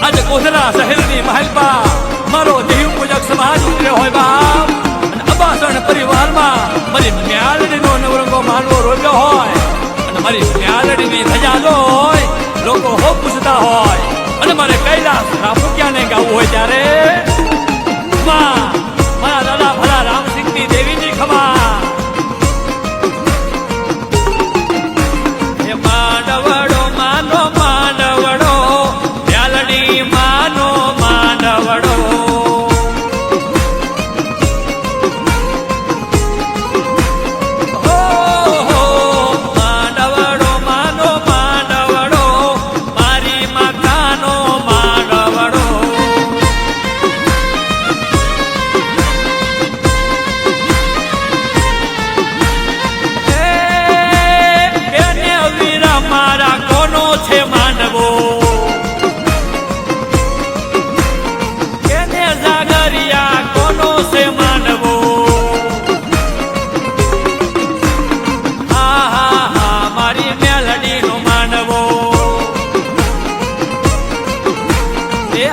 આજે કોસરા શહેરની મહેલપા મારો દેવ પૂજક સમાજ ઉતર્યો હોય બાપ અને અબાસણ પરિવારમાં મારી મ્યાલડીનો નવરંગો માનવો રોક્યો હોય અને મારી મ્યાલડીની ધજા જોઈ લોકો હો પૂછતા હોય અને મારે કૈલાસ રામુક્યાને ગાવું હોય ત્યારે મારા દાદા ભલા રામસિંહની દેવીની ખમા માંડવડો માનો માંડવડો મ્યાલડી માનો માંડવડો માંડવડો માનો માંડવડો મારી માતાનો માંડવડો મારા કોનો છે માનવો એને જાગરિયા કોનો છે માનવો હા હા હા મારી મેલડીનો માનવો એ